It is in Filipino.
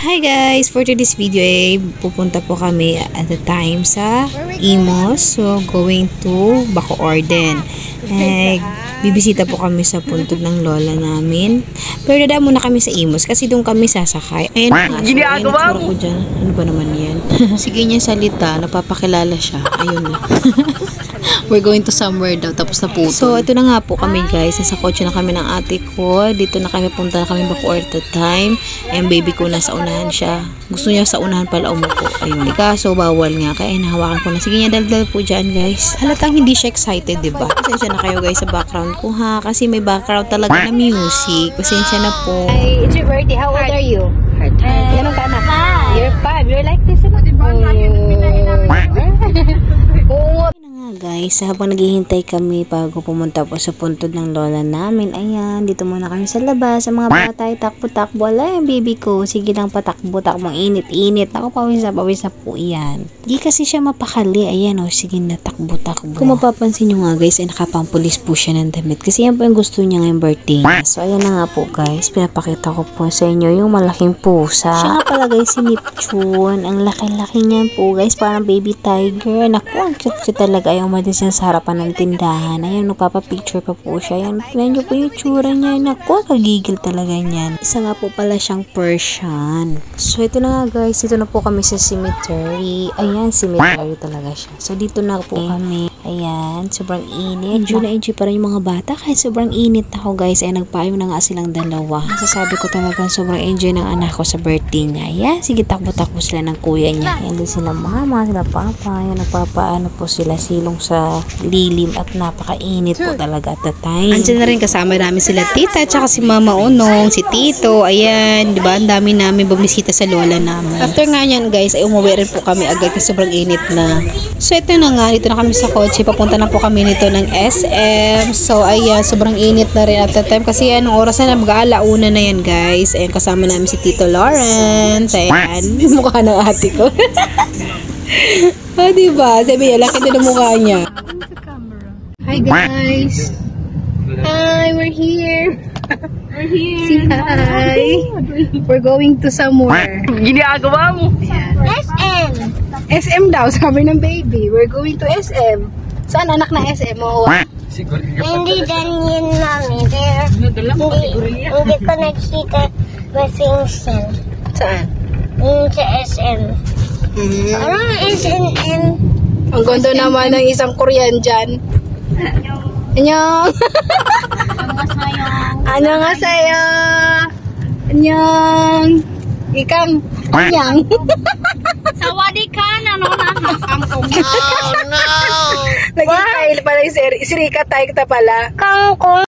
Hi guys! For today's video pupunta po kami at the time sa Imus. So, going to Bacoor din. Bibisita po kami sa puntod ng lola namin. Pero dadaan muna kami sa Imus kasi doon kami sasakay. Ayan nga. So, ayan ko dyan. Ano ba naman yan? Sige niya salita. Napapakilala siya. Ayun na. We're going to somewhere daw. Tapos na po. So, ito na nga po kami guys. Nasa kotse na kami ng ate ko. Dito na kami punta na kami Bacoor at the time. Ayan, baby ko nasa unahan siya. Gusto niya sa unahan pala umupo. Ayun. Kaso, bawal nga. Kaya nahawakan ko na. Sige niya, daldal po dyan guys. Halatang hindi siya excited, diba? Pasensya na kayo guys sa background ko ha. Kasi may background talaga na music. Pasensya na po. Hi, it's your birthday. How old are you? Ganun ka na? 5. You're 5. You're like this. Oo. Guys, habang naghihintay kami bago pumunta po sa puntod ng lola namin, ayan, dito muna kami sa labas. Sa mga bata ay takbo-takbo. Ala, yung baby ko, sige lang patakbo-takbo, init-init. Ako, pawis na po yan. Di kasi siya mapakali. Ayan, sige na, takbo-takbo. Kung mapapansin nyo nga guys, ay nakapampulis po siya ng damit. Kasi yan po yung gusto niya ngayong birthday niya. So, ayan na nga po guys, pinapakita ko po sa inyo yung malaking pusa. Siya nga pala guys, si Neptune. Ang laki-laki niyan po guys, parang baby tiger. Naku, ang cute talaga. Ayaw madin siya sa harapan ng tindahan. Ayan, nagpapapicture pa po siya. Ayan, tignan nyo po yung tsura niya. Naku, kagigil talaga niyan. Isa nga po pala siyang Persian. So, ito na nga guys. Ito na po kami sa cemetery. Ayan, cemetery talaga siya. So, dito na po kami. Ayan, sobrang init. Enjoy na enjoy pa rin yung mga bata. Kahit sobrang init ako guys. Ayan, nagpayong na nga silang dalawa. Sasabi ko talagang sobrang enjoy ng anak ko sa birthday niya. Ayan, sige takbo-takbo sila ng kuya niya. Ayan din sila mama, sila papa. Ayan, nagpapaano po sila silong sa lilim at napakainit po talaga at the time. Andiyan na rin kasama namin sila tita, tsaka si mama Onong, si tito. Ayan, diba? Ang dami namin bumisita sa lola namin. After nga yan guys, ay umuwi rin po kami agad kasi sobrang init na. So ito na nga, dito na kami sa kotse. Papunta na po kami nito ng SM. So ayan, sobrang init na rin at the time kasi anong oras na mag-aalauna na yan guys. Ayan, kasama namin si Tito Lawrence. Ayan, mukha ng ate ko. Oh, diba? Sabi niya, laki din ang mukha niya. Hi guys! Hi, we're here! We're here! Say hi! We're going to somewhere. Ginagawa mo? SM! SM daw, sabi ng baby. We're going to SM. Saan anak na SM mo? Hindi din yun namin. Hindi ko nagkita with Vincent. Saan? Sa SM. Parang SNM. Ang ganda naman ng isang Korean dyan. Annyeong! Annyeonghaseyo! Annyeong! Ikang! Annyeong! Sawadika na no na. Oh no! Naging Kyle pala si Rika Tayo pala. Kangkong.